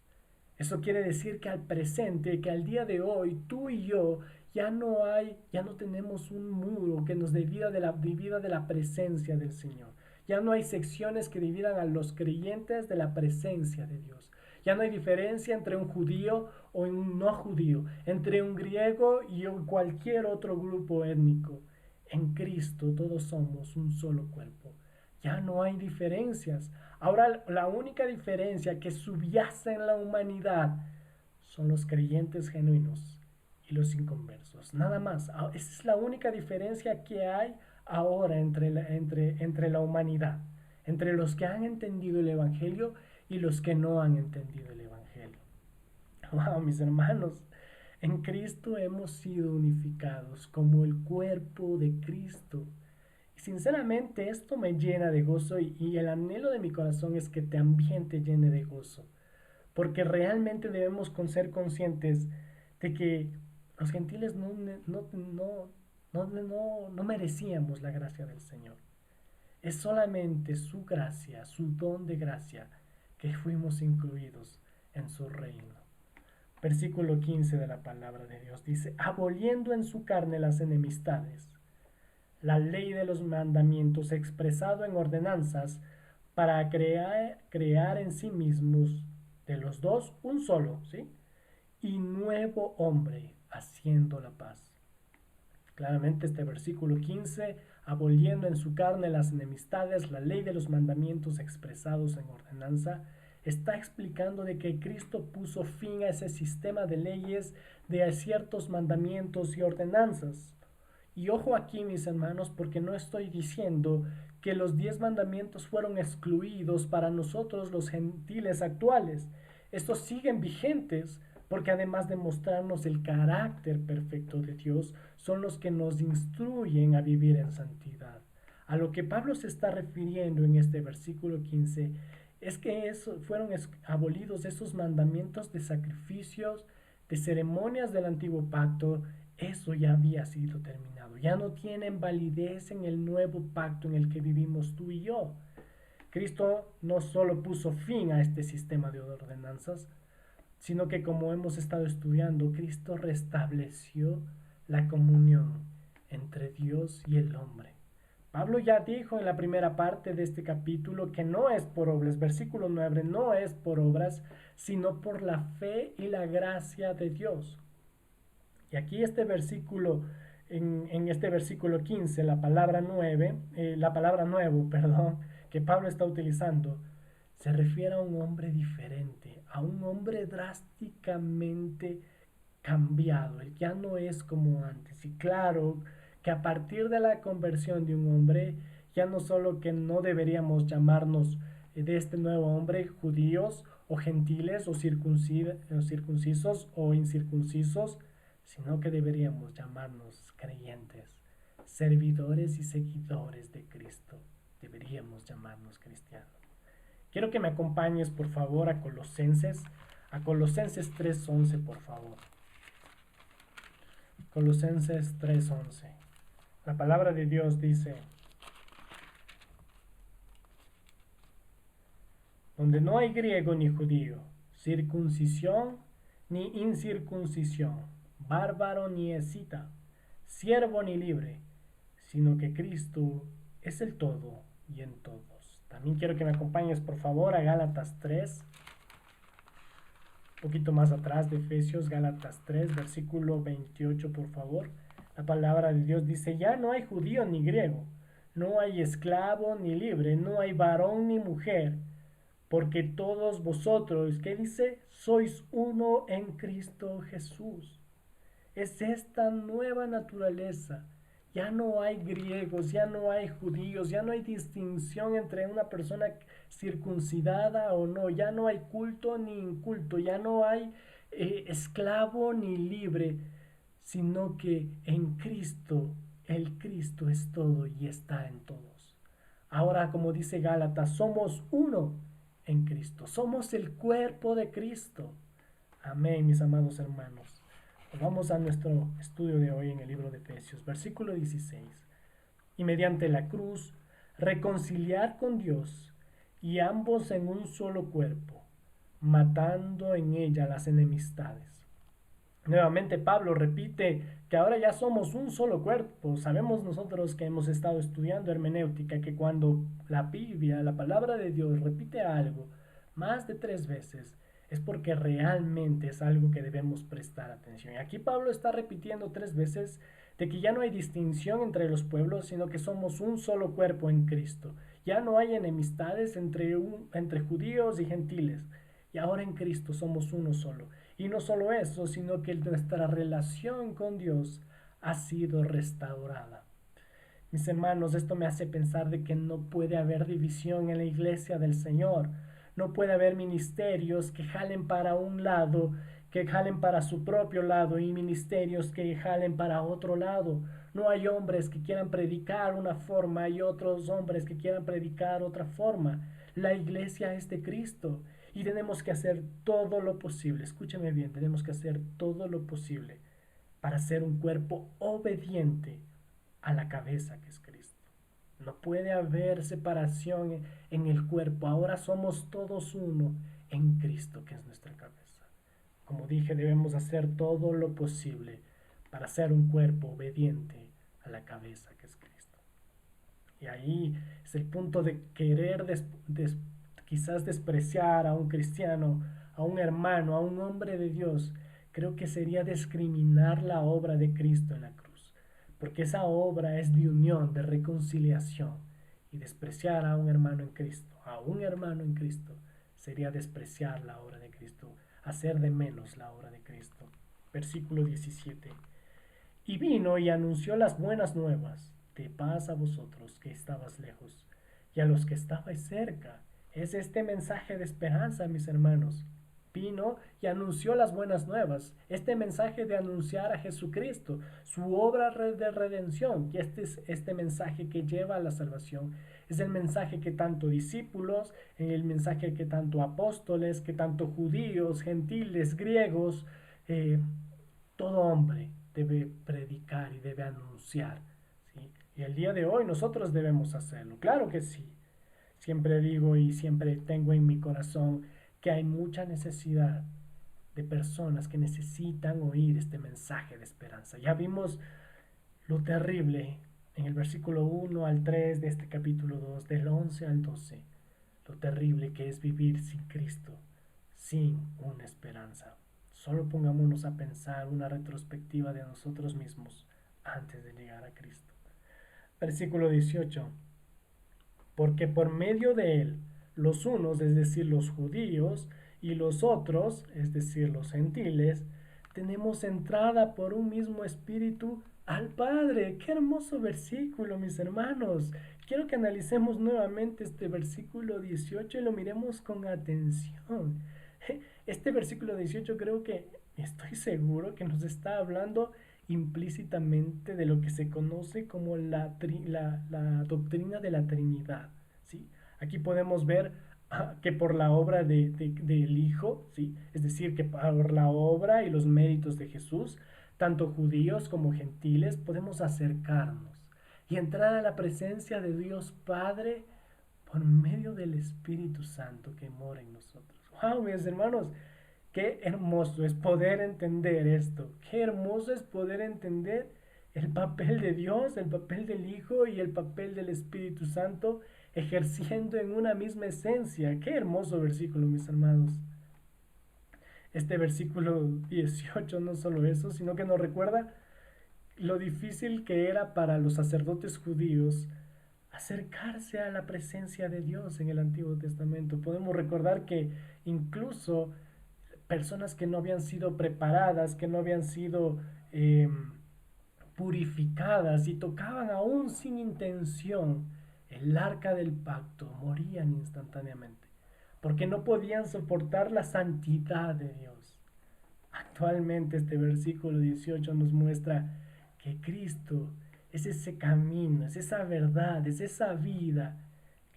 Eso quiere decir que al presente, que al día de hoy, tú y yo ya no tenemos un muro que nos divida de la presencia del Señor. Ya no hay secciones que dividan a los creyentes de la presencia de Dios. Ya no hay diferencia entre un judío o un no judío, entre un griego y cualquier otro grupo étnico. En Cristo todos somos un solo cuerpo. Ya no hay diferencias. Ahora la única diferencia que subyace en la humanidad son los creyentes genuinos y los inconversos. Nada más. Esa es la única diferencia que hay ahora entre la humanidad. Entre los que han entendido el Evangelio y los que no han entendido el Evangelio. Wow, mis hermanos. En Cristo hemos sido unificados como el cuerpo de Cristo. Sinceramente, esto me llena de gozo y el anhelo de mi corazón es que también te llene de gozo. Porque realmente debemos ser conscientes de que los gentiles no merecíamos la gracia del Señor. Es solamente su gracia, su don de gracia, que fuimos incluidos en su reino. Versículo 15 de la palabra de Dios dice, aboliendo en su carne las enemistades, la ley de los mandamientos expresado en ordenanzas, para crear en sí mismos de los dos un solo, ¿sí? Y nuevo hombre, haciendo la paz. Claramente este versículo 15, aboliendo en su carne las enemistades, la ley de los mandamientos expresados en ordenanza, está explicando de que Cristo puso fin a ese sistema de leyes, de ciertos mandamientos y ordenanzas. Y ojo aquí, mis hermanos, porque no estoy diciendo que los 10 mandamientos fueron excluidos para nosotros los gentiles actuales. Estos siguen vigentes porque además de mostrarnos el carácter perfecto de Dios, son los que nos instruyen a vivir en santidad. A lo que Pablo se está refiriendo en este versículo 15 es que fueron abolidos esos mandamientos de sacrificios, de ceremonias del antiguo pacto. Eso ya había sido terminado. Ya no tienen validez en el nuevo pacto en el que vivimos tú y yo. Cristo no solo puso fin a este sistema de ordenanzas, sino que, como hemos estado estudiando, Cristo restableció la comunión entre Dios y el hombre. Pablo ya dijo en la primera parte de este capítulo que no es por obras, versículo 9, no es por obras, sino por la fe y la gracia de Dios. Y aquí este versículo, en este versículo 15, la palabra nuevo, perdón, que Pablo está utilizando, se refiere a un hombre diferente, a un hombre drásticamente cambiado. Él ya no es como antes. Y claro que a partir de la conversión de un hombre, ya no solo que no deberíamos llamarnos de este nuevo hombre judíos o gentiles o circuncisos o incircuncisos, sino que deberíamos llamarnos creyentes, servidores y seguidores de Cristo. Deberíamos llamarnos cristianos. Quiero que me acompañes, por favor, a Colosenses 3:11, por favor. Colosenses 3:11. La palabra de Dios dice, donde no hay griego ni judío, circuncisión ni incircuncisión, bárbaro ni escita, siervo ni libre, sino que Cristo es el todo y en todos. También quiero que me acompañes, por favor, a Gálatas 3, un poquito más atrás de Efesios, Gálatas 3, versículo 28, por favor. La palabra de Dios dice, ya no hay judío ni griego, no hay esclavo ni libre, no hay varón ni mujer, porque todos vosotros, ¿qué dice? Sois uno en Cristo Jesús. Es esta nueva naturaleza. Ya no hay griegos, ya no hay judíos, ya no hay distinción entre una persona circuncidada o no, ya no hay culto ni inculto, ya no hay esclavo ni libre, sino que en Cristo, el Cristo es todo y está en todos. Ahora, como dice Gálatas, somos uno en Cristo, somos el cuerpo de Cristo. Amén, mis amados hermanos. Vamos a nuestro estudio de hoy en el libro de Efesios, versículo 16. Y mediante la cruz, reconciliar con Dios, y ambos en un solo cuerpo, matando en ella las enemistades. Nuevamente Pablo repite que ahora ya somos un solo cuerpo. Sabemos nosotros que hemos estado estudiando hermenéutica que cuando la Biblia, la palabra de Dios, repite algo más de 3 veces, es porque realmente es algo que debemos prestar atención. Y aquí Pablo está repitiendo 3 veces de que ya no hay distinción entre los pueblos, sino que somos un solo cuerpo en Cristo. Ya no hay enemistades entre judíos y gentiles. Y ahora en Cristo somos uno solo. Y no solo eso, sino que nuestra relación con Dios ha sido restaurada. Mis hermanos, esto me hace pensar de que no puede haber división en la iglesia del Señor. No puede haber ministerios que jalen para un lado, que jalen para su propio lado y ministerios que jalen para otro lado. No hay hombres que quieran predicar una forma y otros hombres que quieran predicar otra forma. La iglesia es de Cristo y tenemos que hacer todo lo posible. Escúchame bien, tenemos que hacer todo lo posible para ser un cuerpo obediente a la cabeza que es Cristo. No puede haber separación en el cuerpo. Ahora somos todos uno en Cristo, que es nuestra cabeza. Como dije, debemos hacer todo lo posible para ser un cuerpo obediente a la cabeza que es Cristo. Y ahí es el punto de querer quizás despreciar a un cristiano, a un hermano, a un hombre de Dios. Creo que sería discriminar la obra de Cristo en la cruz, porque esa obra es de unión, de reconciliación, y despreciar a un hermano en Cristo, sería despreciar la obra de Cristo, hacer de menos la obra de Cristo. Versículo 17. Y vino y anunció las buenas nuevas, de paz a vosotros que estabas lejos, y a los que estabais cerca. Es este mensaje de esperanza, mis hermanos. Vino y anunció las buenas nuevas, este mensaje de anunciar a Jesucristo, su obra de redención, y este es este mensaje que lleva a la salvación. Es el mensaje que tanto discípulos, el mensaje que tanto apóstoles, que tanto judíos, gentiles, griegos, todo hombre debe predicar y debe anunciar, ¿sí? Y el día de hoy nosotros debemos hacerlo, claro que sí. Siempre digo y siempre tengo en mi corazón que hay mucha necesidad de personas que necesitan oír este mensaje de esperanza. Ya vimos lo terrible en el versículo 1 al 3 de este capítulo 2, del 11 al 12, lo terrible que es vivir sin Cristo, sin una esperanza. Solo pongámonos a pensar una retrospectiva de nosotros mismos antes de llegar a Cristo. Versículo 18. Porque por medio de él, los unos, es decir, los judíos, y los otros, es decir, los gentiles, tenemos entrada por un mismo espíritu al Padre. Qué hermoso versículo, mis hermanos. Quiero que analicemos nuevamente este versículo 18 y lo miremos con atención. Este versículo 18 creo que, estoy seguro que nos está hablando implícitamente de lo que se conoce como la doctrina de la Trinidad, ¿sí? Aquí podemos ver que por la obra del Hijo, ¿sí? Es decir, que por la obra y los méritos de Jesús, tanto judíos como gentiles podemos acercarnos y entrar a la presencia de Dios Padre por medio del Espíritu Santo que mora en nosotros. ¡Wow, mis hermanos! Qué hermoso es poder entender esto. Qué hermoso es poder entender el papel de Dios, el papel del Hijo y el papel del Espíritu Santo ejerciendo en una misma esencia. Qué hermoso versículo, mis hermanos. Este versículo 18 no solo eso, sino que nos recuerda lo difícil que era para los sacerdotes judíos acercarse a la presencia de Dios en el Antiguo Testamento. Podemos recordar que incluso personas que no habían sido preparadas, que no habían sido purificadas y tocaban aún sin intención el arca del pacto, morían instantáneamente, porque no podían soportar la santidad de Dios. Actualmente este versículo 18 nos muestra que Cristo es ese camino, es esa verdad, es esa vida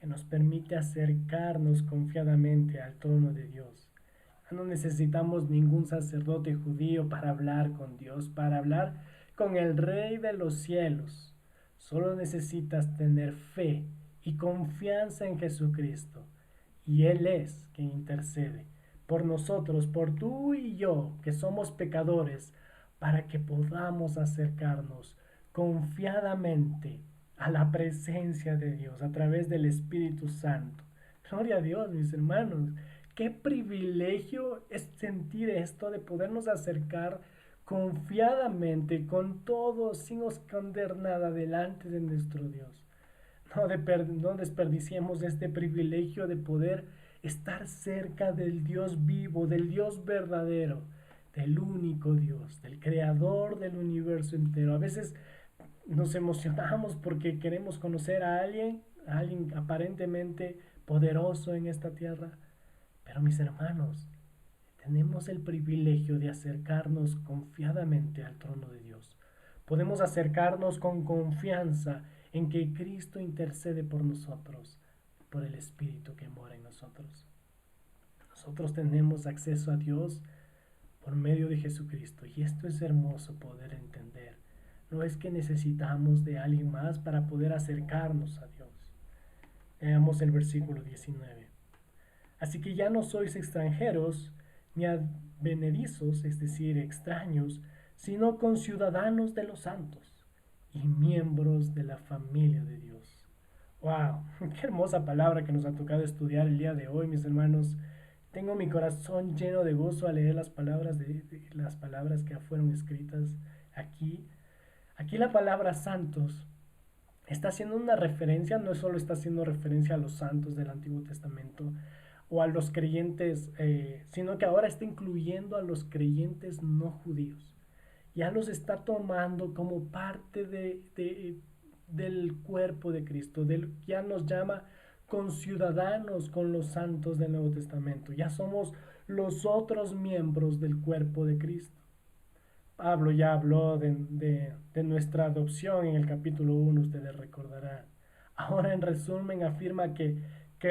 que nos permite acercarnos confiadamente al trono de Dios. No necesitamos ningún sacerdote judío para hablar con Dios, para hablar con el Rey de los cielos. Solo necesitas tener fe y confianza en Jesucristo. Y Él es quien intercede por nosotros, por tú y yo, que somos pecadores, para que podamos acercarnos confiadamente a la presencia de Dios a través del Espíritu Santo. Gloria a Dios, mis hermanos. Qué privilegio es sentir esto de podernos acercar confiadamente, con todo, sin esconder nada delante de nuestro Dios. No desperdiciemos este privilegio de poder estar cerca del Dios vivo, del Dios verdadero, del único Dios, del creador del universo entero. A veces nos emocionamos porque queremos conocer a alguien aparentemente poderoso en esta tierra. Pero mis hermanos, tenemos el privilegio de acercarnos confiadamente al trono de Dios, Podemos acercarnos con confianza en que Cristo intercede por nosotros, por el Espíritu que mora en nosotros. Nosotros tenemos acceso a Dios por medio de Jesucristo y esto es hermoso poder entender. No es que necesitamos de alguien más para poder acercarnos a Dios. Veamos el versículo 19. Así que ya no sois extranjeros ni advenedizos, es decir, extraños, sino conciudadanos de los santos y miembros de la familia de Dios. ¡Wow! ¡Qué hermosa palabra que nos ha tocado estudiar el día de hoy, mis hermanos! Tengo mi corazón lleno de gozo al leer las palabras, las palabras que fueron escritas aquí. Aquí la palabra santos está haciendo una referencia, no solo está haciendo referencia a los santos del Antiguo Testamento o a los creyentes, sino que ahora está incluyendo a los creyentes no judíos. Ya los está tomando como parte del cuerpo de Cristo, ya nos llama conciudadanos con los santos del Nuevo Testamento, ya somos los otros miembros del cuerpo de Cristo. Pablo ya habló de nuestra adopción en el capítulo 1, ustedes recordarán. Ahora en resumen afirma que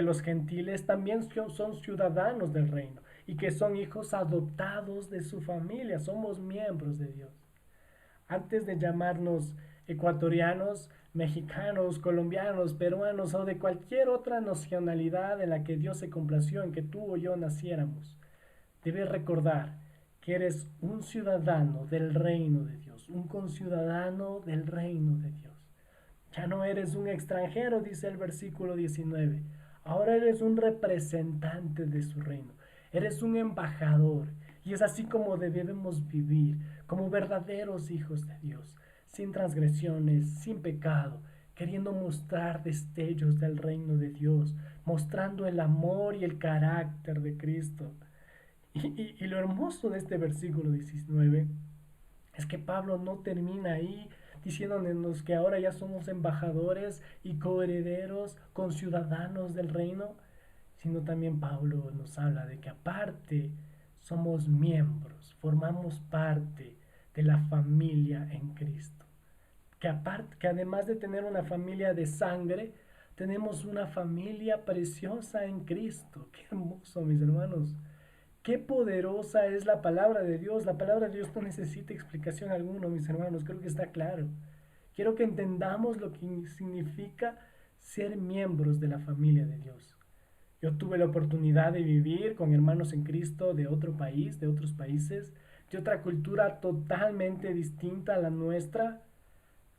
los gentiles también son ciudadanos del reino y que son hijos adoptados de su familia, somos miembros de Dios. Antes de llamarnos ecuatorianos, mexicanos, colombianos, peruanos o de cualquier otra nacionalidad en la que Dios se complació en que tú o yo naciéramos, debes recordar que eres un ciudadano del reino de Dios, un conciudadano del reino de Dios. Ya no eres un extranjero, dice el versículo 19. Ahora eres un representante de su reino. Eres un embajador. Y es así como debemos vivir, como verdaderos hijos de Dios, sin transgresiones, sin pecado, queriendo mostrar destellos del reino de Dios, mostrando el amor y el carácter de Cristo. Y lo hermoso de este versículo 19 es que Pablo no termina ahí diciéndonos que ahora ya somos embajadores y coherederos, conciudadanos del reino, sino también Pablo nos habla de que aparte somos miembros, formamos parte de la familia en Cristo. Que además de tener una familia de sangre, tenemos una familia preciosa en Cristo. Qué hermoso, mis hermanos. Qué poderosa es la palabra de Dios. La palabra de Dios no necesita explicación alguna, mis hermanos. Creo que está claro. Quiero que entendamos lo que significa ser miembros de la familia de Dios. Yo tuve la oportunidad de vivir con hermanos en Cristo de otro país, de otros países, de otra cultura totalmente distinta a la nuestra,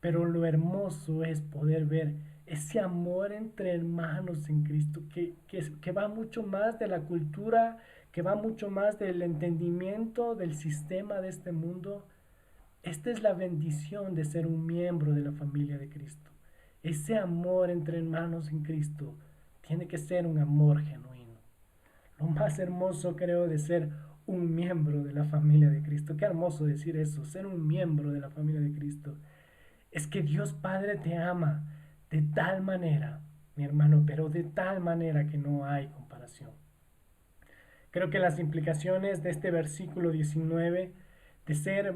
pero lo hermoso es poder ver ese amor entre hermanos en Cristo, que va mucho más de la cultura, que va mucho más del entendimiento del sistema de este mundo. Esta es la bendición de ser un miembro de la familia de Cristo. Ese amor entre hermanos en Cristo tiene que ser un amor genuino. Lo más hermoso creo de ser un miembro de la familia de Cristo. Qué hermoso decir eso, ser un miembro de la familia de Cristo. Es que Dios Padre te ama de tal manera, mi hermano, pero de tal manera que no hay comparación. Creo que las implicaciones de este versículo 19, de ser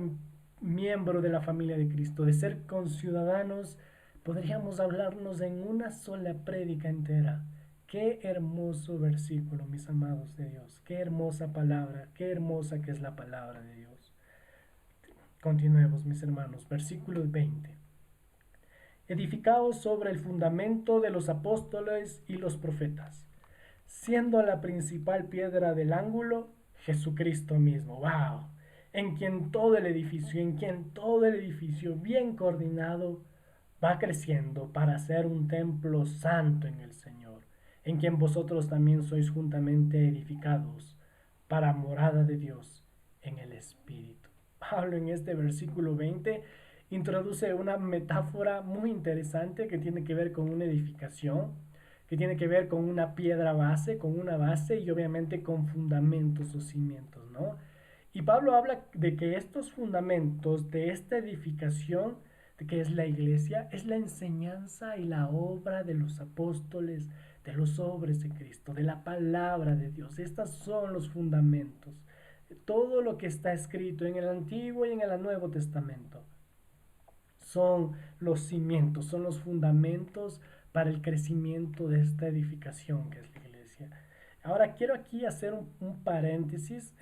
miembro de la familia de Cristo, de ser conciudadanos, podríamos hablarnos en una sola prédica entera. Qué hermoso versículo, mis amados de Dios. Qué hermosa palabra, qué hermosa que es la palabra de Dios. Continuemos, mis hermanos. Versículo 20. Edificados sobre el fundamento de los apóstoles y los profetas, siendo la principal piedra del ángulo Jesucristo mismo. ¡Wow! En quien todo el edificio bien coordinado va creciendo para ser un templo santo en el Señor, en quien vosotros también sois juntamente edificados para morada de Dios en el Espíritu. Pablo en este versículo 20 introduce una metáfora muy interesante que tiene que ver con una edificación, que tiene que ver con una piedra base, con una base y obviamente con fundamentos o cimientos, ¿no? Y Pablo habla de que estos fundamentos de esta edificación, de que es la iglesia, es la enseñanza y la obra de los apóstoles, de los hombres de Cristo, de la palabra de Dios. Estos son los fundamentos. Todo lo que está escrito en el Antiguo y en el Nuevo Testamento. son los cimientos, son los fundamentos para el crecimiento de esta edificación que es la iglesia. Ahora quiero aquí hacer un paréntesis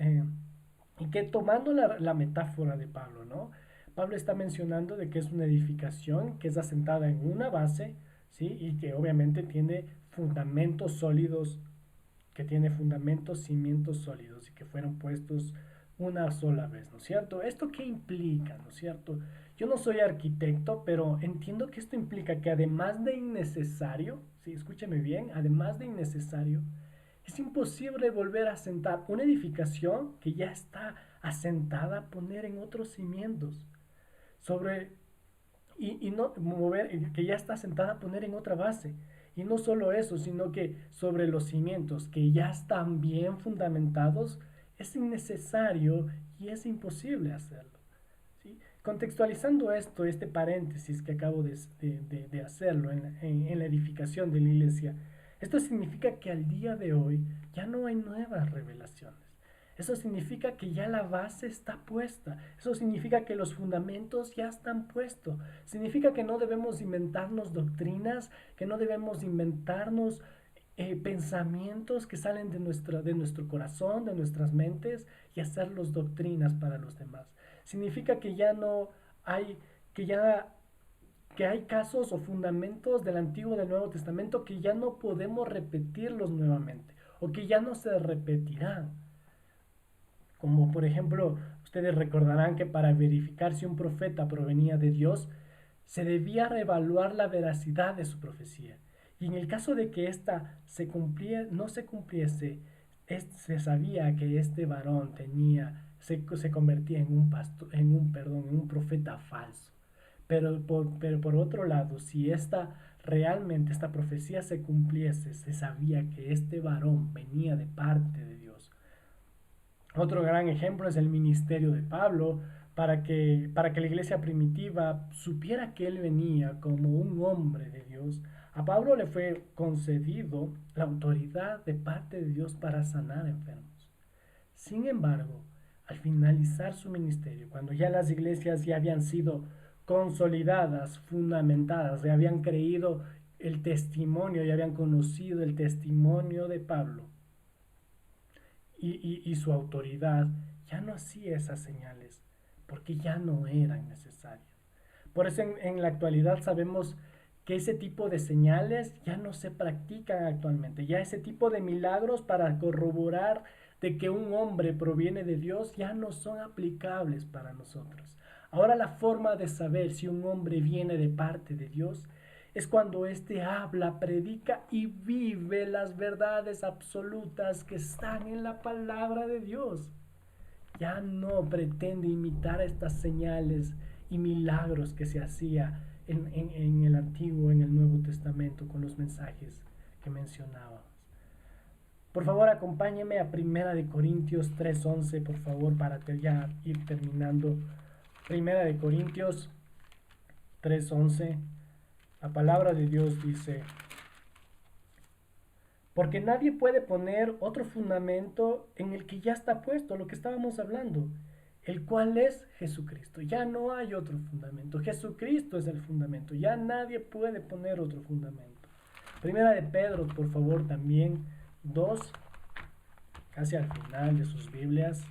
y que tomando la metáfora de Pablo, ¿no? Pablo está mencionando de que es una edificación que es asentada en una base, ¿sí? Y que obviamente tiene fundamentos sólidos, que tiene fundamentos, cimientos sólidos y que fueron puestos una sola vez, ¿no es cierto? ¿Esto qué implica, no es cierto? Yo no soy arquitecto, pero entiendo que esto implica que además de innecesario, sí, escúcheme bien, además de innecesario, es imposible volver a asentar una edificación que ya está asentada, poner en otros cimientos, sobre y no mover, que ya está asentada, poner en otra base. Y no solo eso, sino que sobre los cimientos que ya están bien fundamentados, es innecesario y es imposible hacerlo. ¿Sí? Contextualizando esto, este paréntesis que acabo de hacerlo en la edificación de la iglesia, esto significa que al día de hoy ya no hay nuevas revelaciones. Eso significa que ya la base está puesta. Eso significa que los fundamentos ya están puestos. Significa que no debemos inventarnos doctrinas, que no debemos inventarnos pensamientos que salen de nuestro corazón, de nuestras mentes y hacerlos doctrinas para los demás. Significa que ya no hay, que hay casos o fundamentos del Antiguo y del Nuevo Testamento que ya no podemos repetirlos nuevamente o que ya no se repetirán. Como por ejemplo, ustedes recordarán que para verificar si un profeta provenía de Dios, se debía reevaluar la veracidad de su profecía. Y en el caso de que ésta no se cumpliese, se sabía que este varón se convertía en un profeta falso. Pero por otro lado, si realmente esta profecía se cumpliese, se sabía que este varón venía de parte de Dios. Otro gran ejemplo es el ministerio de Pablo, para que la iglesia primitiva supiera que él venía como un hombre de Dios. A Pablo le fue concedido la autoridad de parte de Dios para sanar enfermos. Sin embargo, al finalizar su ministerio, cuando ya las iglesias ya habían sido consolidadas, fundamentadas, ya habían creído el testimonio, ya habían conocido el testimonio de Pablo, y su autoridad, ya no hacía esas señales, porque ya no eran necesarias. Por eso en la actualidad sabemos que ese tipo de señales ya no se practican actualmente. Ya ese tipo de milagros para corroborar de que un hombre proviene de Dios ya no son aplicables para nosotros. Ahora la forma de saber si un hombre viene de parte de Dios es cuando éste habla, predica y vive las verdades absolutas que están en la palabra de Dios. Ya no pretende imitar estas señales y milagros que se hacía en el Antiguo, en el Nuevo Testamento con los mensajes que mencionábamos. Por favor, acompáñeme a Primera de Corintios 3:11, por favor, para ya ir terminando. Primera de Corintios 3:11. La palabra de Dios dice: porque nadie puede poner otro fundamento en el que ya está puesto, lo que estábamos hablando, el cual es Jesucristo. Ya no hay otro fundamento. Jesucristo es el fundamento. Ya nadie puede poner otro fundamento. Primera de Pedro, por favor, también 2, casi al final de sus Biblias.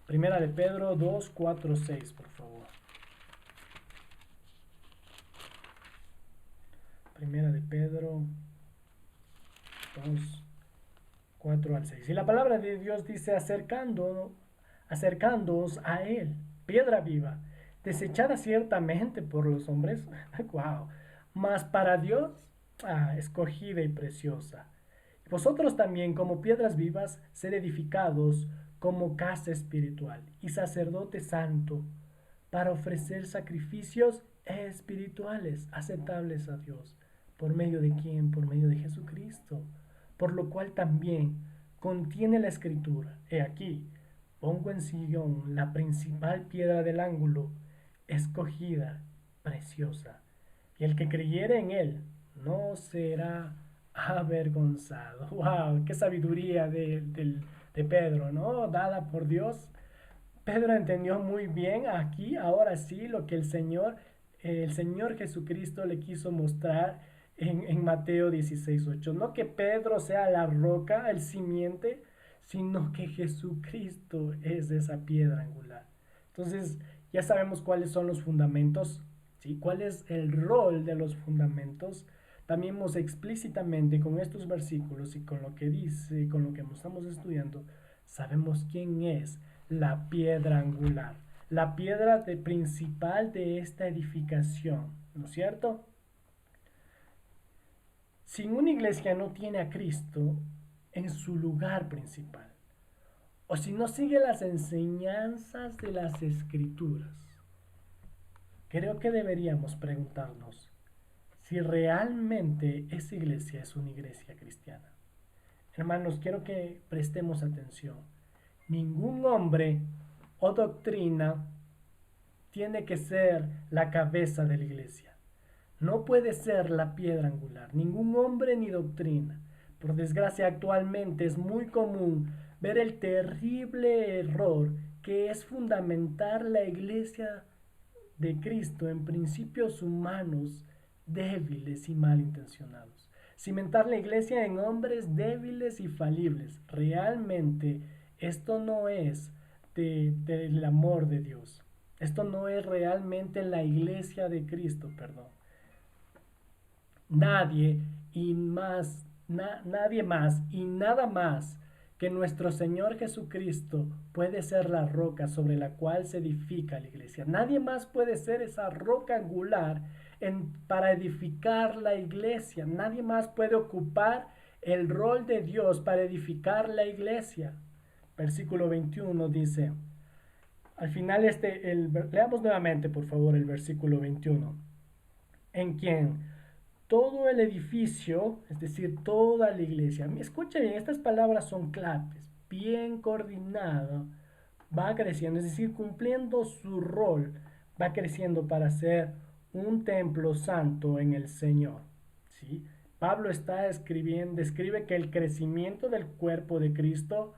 Primera de Pedro 2, 4, 6, por favor. Primera de Pedro 2, 4 al 6. Y la palabra de Dios dice: acercándoos a Él, piedra viva, desechada ciertamente por los hombres, wow, mas para Dios, escogida y preciosa. Vosotros también, como piedras vivas, sed edificados como casa espiritual y sacerdote santo, para ofrecer sacrificios espirituales aceptables a Dios. ¿Por medio de quién? Por medio de Jesucristo. Por lo cual también contiene la escritura: he aquí, pongo en Sion la principal piedra del ángulo, escogida, preciosa. Y el que creyere en él no será avergonzado. ¡Wow! ¡Qué sabiduría de Pedro!, ¿no? Dada por Dios Pedro entendió muy bien aquí, ahora sí, lo que el Señor Jesucristo le quiso mostrar en Mateo 16:8. No que Pedro sea la roca, el simiente, sino que Jesucristo es esa piedra angular. Entonces, ya sabemos cuáles son los fundamentos, ¿sí? ¿Cuál es el rol de los fundamentos? También hemos explícitamente con estos versículos y con lo que dice, con lo que estamos estudiando, sabemos quién es la piedra angular, la piedra principal de esta edificación, ¿no es cierto? Si una iglesia no tiene a Cristo en su lugar principal, o si no sigue las enseñanzas de las escrituras, creo que deberíamos preguntarnos si realmente esa iglesia es una iglesia cristiana. Hermanos, quiero que prestemos atención. Ningún hombre o doctrina tiene que ser la cabeza de la iglesia. No puede ser la piedra angular, ningún hombre ni doctrina. Por desgracia, actualmente es muy común ver el terrible error que es fundamentar la iglesia de Cristo en principios humanos débiles y malintencionados. Cimentar la iglesia en hombres débiles y falibles. Realmente esto no es del amor de Dios. Esto no es realmente la iglesia de Cristo, perdón. Nadie y más, nadie más y nada más que nuestro Señor Jesucristo puede ser la roca sobre la cual se edifica la iglesia. Nadie más puede ser esa roca angular para edificar la iglesia. Nadie más puede ocupar el rol de Dios para edificar la iglesia. Versículo 21 dice, al final leamos nuevamente por favor el versículo 21, en quien todo el edificio, es decir, toda la iglesia, escucha bien, estas palabras son claves, bien coordinado, va creciendo, es decir, cumpliendo su rol, va creciendo para ser un templo santo en el Señor. ¿Sí? Pablo está escribiendo, describe que el crecimiento del cuerpo de Cristo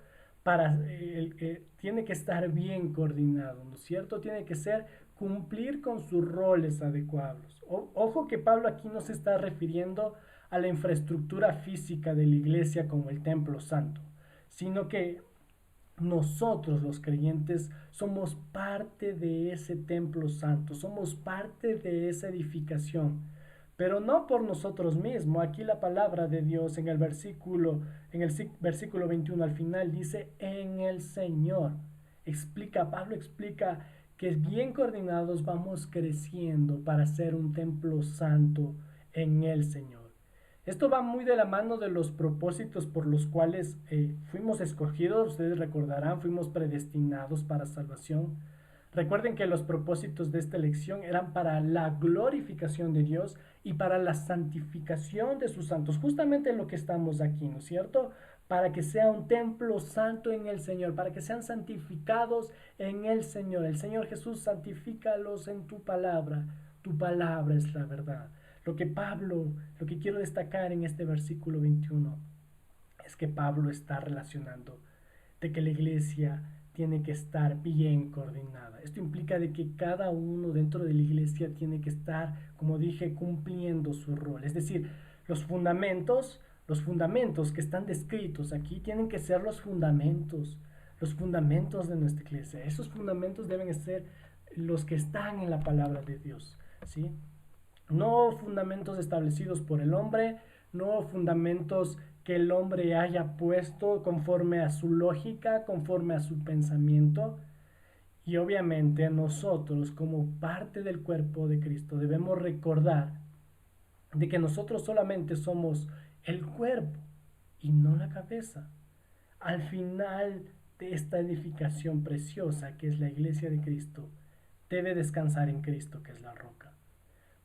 tiene que estar bien coordinado, ¿no es cierto? Tiene que ser cumplir con sus roles adecuados. Ojo que Pablo aquí no se está refiriendo a la infraestructura física de la iglesia como el templo santo, sino que nosotros los creyentes somos parte de ese templo santo, somos parte de esa edificación, pero no por nosotros mismos. Aquí la palabra de Dios en el versículo 21 al final dice en el Señor. Pablo explica que bien coordinados vamos creciendo para ser un templo santo en el Señor. Esto va muy de la mano de los propósitos por los cuales fuimos escogidos. Ustedes recordarán, fuimos predestinados para salvación. Recuerden que los propósitos de esta elección eran para la glorificación de Dios y para la santificación de sus santos. Justamente lo que estamos aquí, ¿no es cierto? Para que sea un templo santo en el Señor, para que sean santificados en el Señor. El Señor Jesús, santifícalos en tu palabra. Tu palabra es la verdad. Lo que quiero destacar en este versículo 21 es que Pablo está relacionando de que la iglesia tiene que estar bien coordinada. Esto implica de que cada uno dentro de la iglesia tiene que estar, como dije, cumpliendo su rol. Es decir, los fundamentos que están descritos aquí tienen que ser los fundamentos de nuestra iglesia. Esos fundamentos deben ser los que están en la palabra de Dios, ¿sí? No fundamentos establecidos por el hombre, no fundamentos que el hombre haya puesto conforme a su lógica, conforme a su pensamiento. Y obviamente nosotros, como parte del cuerpo de Cristo, debemos recordar de que nosotros solamente somos el cuerpo y no la cabeza. Al final de esta edificación preciosa que es la iglesia de Cristo, debe descansar en Cristo, que es la roca.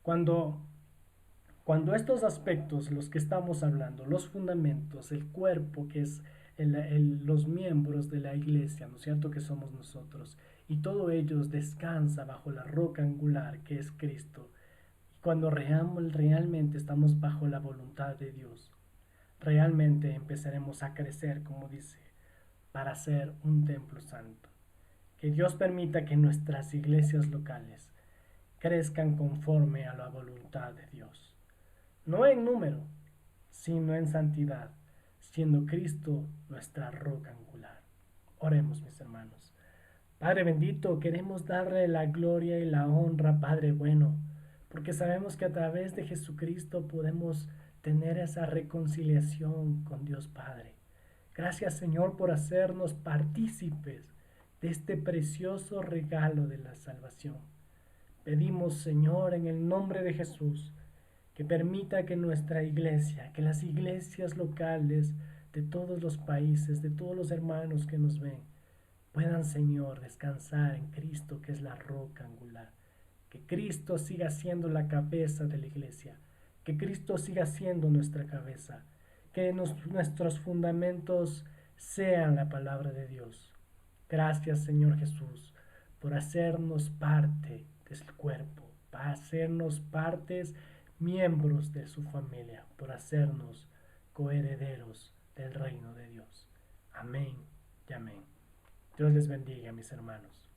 Cuando estos aspectos, los que estamos hablando, los fundamentos, el cuerpo, que es los miembros de la iglesia, ¿no es cierto?, que somos nosotros, y todo ello descansa bajo la roca angular, que es Cristo, y cuando realmente estamos bajo la voluntad de Dios, realmente empezaremos a crecer, como dice, para ser un templo santo. Que Dios permita que nuestras iglesias locales crezcan conforme a la voluntad de Dios. No en número, sino en santidad, siendo Cristo nuestra roca angular. Oremos, mis hermanos. Padre bendito, queremos darle la gloria y la honra, Padre bueno, porque sabemos que a través de Jesucristo podemos tener esa reconciliación con Dios Padre. Gracias, Señor, por hacernos partícipes de este precioso regalo de la salvación. Pedimos, Señor, en el nombre de Jesús, que permita que nuestra iglesia, que las iglesias locales de todos los países, de todos los hermanos que nos ven, puedan, Señor, descansar en Cristo, que es la roca angular. Que Cristo siga siendo la cabeza de la iglesia. Que Cristo siga siendo nuestra cabeza. Que nuestros fundamentos sean la palabra de Dios. Gracias, Señor Jesús, por hacernos parte del cuerpo, para hacernos partes, miembros de su familia, por hacernos coherederos del reino de Dios. Amén y amén. Dios les bendiga, mis hermanos.